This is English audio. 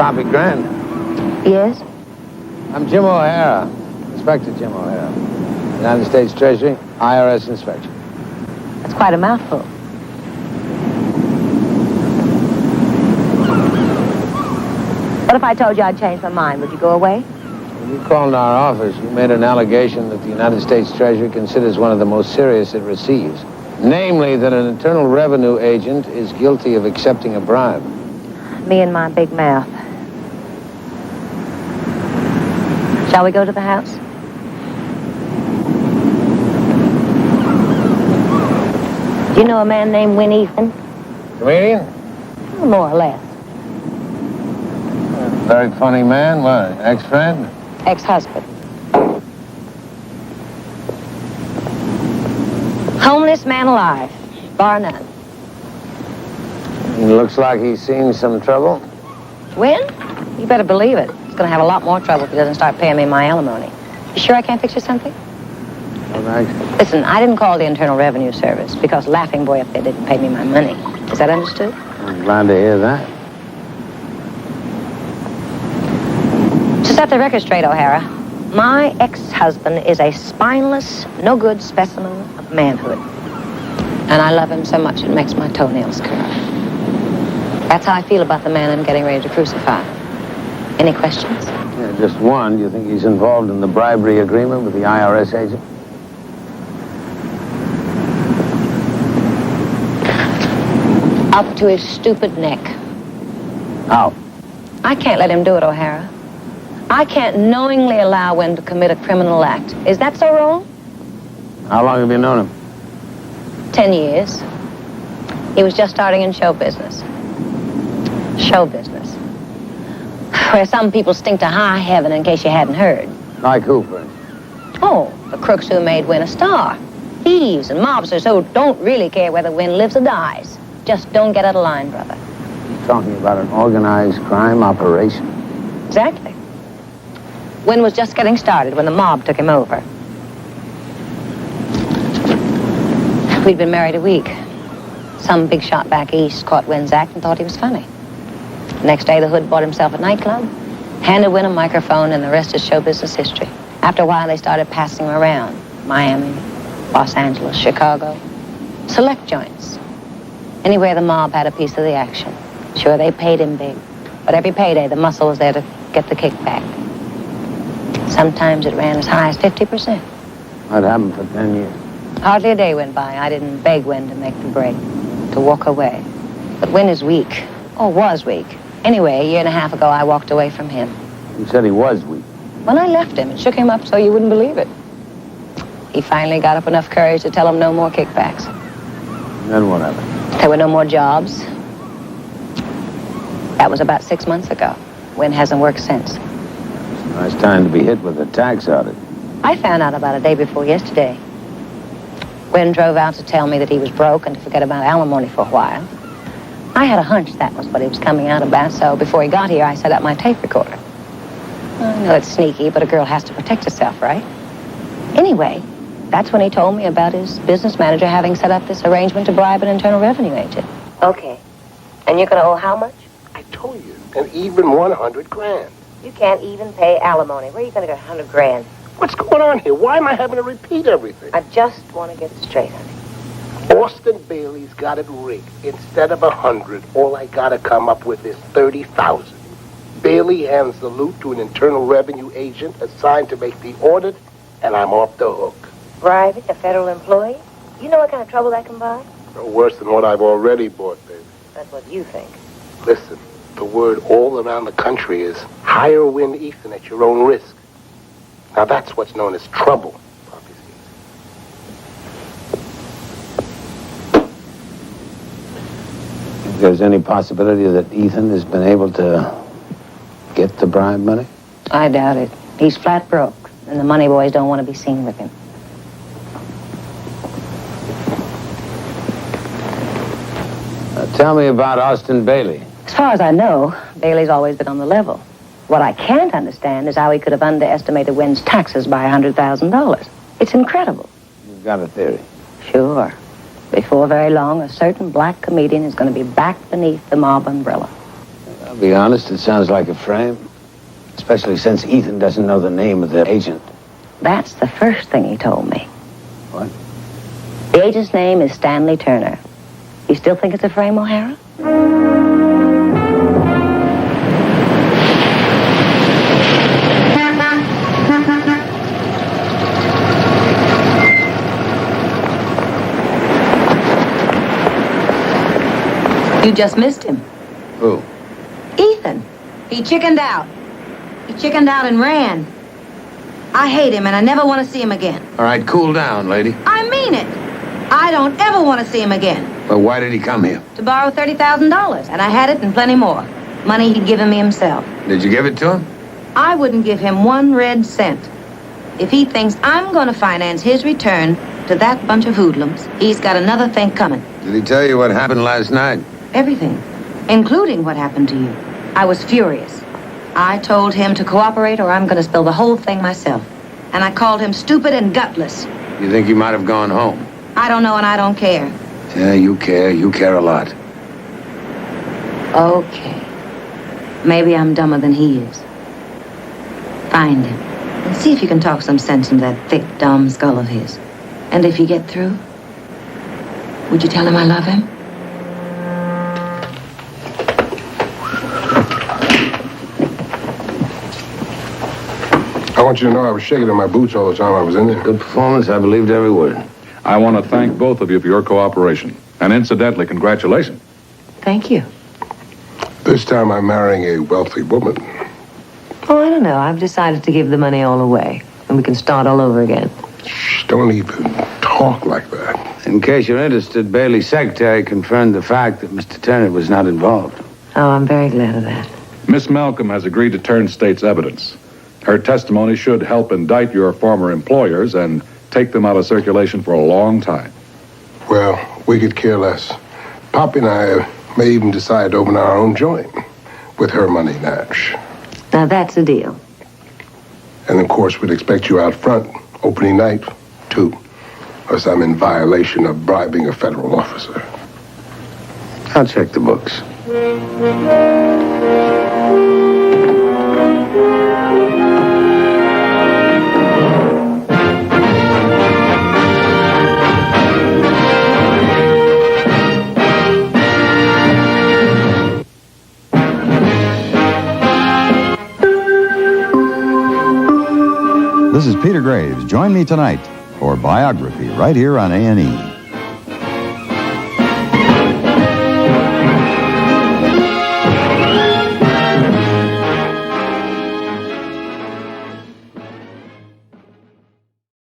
I'll be grand. Yes? I'm Jim O'Hara, Inspector Jim O'Hara. United States Treasury, IRS inspection. That's quite a mouthful. What if I told you I'd changed my mind? Would you go away? When you called our office, you made an allegation that the United States Treasury considers one of the most serious it receives. Namely, that an Internal Revenue agent is guilty of accepting a bribe. Me and my big mouth. Shall we go to the house? Do you know a man named Win Ethan? Comedian? More or less. Very funny man. What, ex-friend? Ex-husband. Homeless man alive, bar none. He looks like he's seen some trouble. Win? You better believe it. He's going to have a lot more trouble if he doesn't start paying me my alimony. You sure I can't fix you something? Well, thanks. Listen, I didn't call the Internal Revenue Service because Laughing Boy up there didn't pay me my money. Is that understood? I'm glad to hear that. To set the record straight, O'Hara, my ex-husband is a spineless, no-good specimen of manhood. And I love him so much it makes my toenails curl. That's how I feel about the man I'm getting ready to crucify. Any questions? Yeah, just one. Do you think he's involved in the bribery agreement with the IRS agent? Up to his stupid neck. How? I can't let him do it, O'Hara. I can't knowingly allow Wynn to commit a criminal act. Is that so wrong? How long have you known him? 10 years. He was just starting in show business. Show business. Where some people stink to high heaven, in case you hadn't heard. Like who, for instance? Oh, the crooks who made Wynn a star. Thieves and mobsters who don't really care whether Wynn lives or dies. Just don't get out of line, brother. You're talking about an organized crime operation. Exactly. Wynn was just getting started when the mob took him over. We'd been married a week. Some big shot back east caught Wynn's act and thought he was funny. The next day, the hood bought himself a nightclub, handed Wynn a microphone, and the rest is show business history. After a while, they started passing him around. Miami, Los Angeles, Chicago. Select joints. Anywhere the mob had a piece of the action. Sure, they paid him big. But every payday, the muscle was there to get the kickback. Sometimes it ran as high as 50%. That happened for 10 years. Hardly a day went by. I didn't beg Wynn to make the break, to walk away. But Wynn is weak. Oh, was weak. Anyway, a year and a half ago, I walked away from him. You said he was weak. When I left him and shook him up so you wouldn't believe it. He finally got up enough courage to tell him no more kickbacks. Then what happened? There were no more jobs. That was about 6 months ago. Wynn hasn't worked since. Nice time to be hit with a tax audit. I found out about it day before yesterday. Wynn drove out to tell me that he was broke and to forget about alimony for a while. I had a hunch that was what he was coming out about, so before he got here, I set up my tape recorder. I know it's sneaky, but a girl has to protect herself, right? Anyway, that's when he told me about his business manager having set up this arrangement to bribe an Internal Revenue agent. Okay. And you're going to owe how much? I told you, an even 100 grand. You can't even pay alimony. Where are you going to get 100 grand? What's going on here? Why am I having to repeat everything? I just want to get it straight, honey. Austin Bailey's got it rigged. Instead of 100, all I gotta come up with is 30,000. Bailey hands the loot to an Internal Revenue agent assigned to make the audit, and I'm off the hook. Bribing a federal employee? You know what kind of trouble that can buy? No worse than what I've already bought, baby. That's what you think. Listen, the word all around the country is hire Win Ethan at your own risk. Now that's what's known as trouble. If there's any possibility that Ethan has been able to get the bribe money? I doubt it. He's flat broke, and the money boys don't want to be seen with him. Tell me about Austin Bailey. As far as I know, Bailey's always been on the level. What I can't understand is how he could have underestimated Wynn's taxes by $100,000. It's incredible. You've got a theory. Sure. Before very long, a certain black comedian is going to be back beneath the mob umbrella. I'll be honest, it sounds like a frame. Especially since Ethan doesn't know the name of the agent. That's the first thing he told me. What? The agent's name is Stanley Turner. You still think it's a frame, O'Hara? You just missed him. Who? Ethan. He chickened out. He chickened out and ran. I hate him, and I never want to see him again. All right, cool down, lady. I mean it. I don't ever want to see him again. But why did he come here? To borrow $30,000, and I had it and plenty more. Money he'd given me himself. Did you give it to him? I wouldn't give him 1 red cent. If he thinks I'm going to finance his return to that bunch of hoodlums, he's got another thing coming. Did he tell you what happened last night? Everything, including what happened to you. I was furious. I told him to cooperate or I'm going to spill the whole thing myself. And I called him stupid and gutless. You think he might have gone home? I don't know and I don't care. Yeah, you care. You care a lot. Okay. Maybe I'm dumber than he is. Find him and see if you can talk some sense into that thick, dumb skull of his. And if you get through, would you tell him I love him? I want you to know I was shaking in my boots all the time I was in there. Good performance. I believed every word. I want to thank both of you for your cooperation. And incidentally, congratulations. Thank you. This time I'm marrying a wealthy woman. Oh, I don't know. I've decided to give the money all away, and we can start all over again. Shh, don't even talk like that. In case you're interested, Bailey's secretary confirmed the fact that Mr. Turner was not involved. Oh, I'm very glad of that. Miss Malcolm has agreed to turn state's evidence. Her testimony should help indict your former employers and take them out of circulation for a long time. Well, we could care less. Poppy and I may even decide to open our own joint with her money, Nash. Now, that's a deal. And, of course, we'd expect you out front opening night, too, unless I'm in violation of bribing a federal officer. I'll check the books. This is Peter Graves. Join me tonight for Biography right here on A&E.